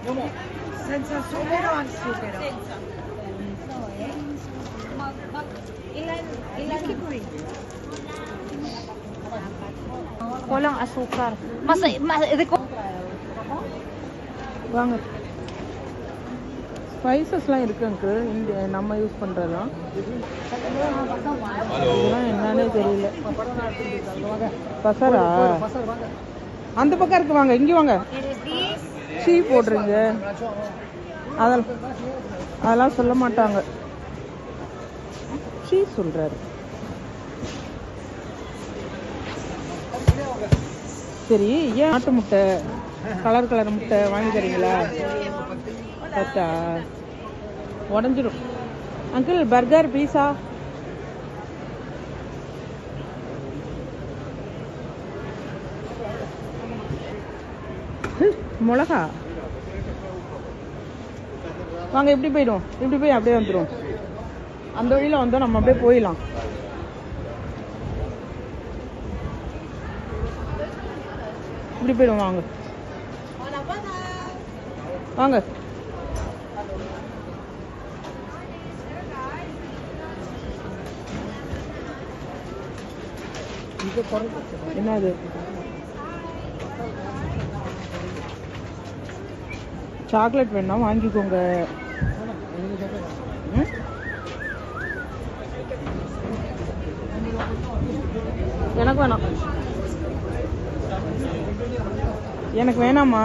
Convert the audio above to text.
Senza zucchero o zucchero? Senza. Ilan ko eh. Walang asukar. வாங்க ஸ்பைசஸ்லாம் இருக்கு uncle இங்கே நம்ம யூஸ் பண்ணுறதுலாம் இதெல்லாம் என்னன்னே தெரியல பசரா அந்த பக்கம் இருக்கு வாங்க இங்கே வாங்க சீ போடுறீங்க அதெல்லாம் சொல்ல மாட்டாங்க சீ சொல்கிறாரு சரி ஏன் நாட்டு முட்டை கலர் கலர் முட்டை வாங்கி தரீங்களா பத்தா உடஞ்சிரும் அங்கிள் பர்கர் பீஸா மிளகா வாங்க இப்படி போயிடும் இப்படி போய் அப்படியே வந்துடும் அந்த வழியில் வந்தோம் நம்ம அப்படியே போயிடலாம் இப்படி போயிடும் வாங்க வாங்க என்னது சாக்லேட் வேணா வாங்கிக்கோங்க எனக்கு வேணாம் எனக்கு வேணாமா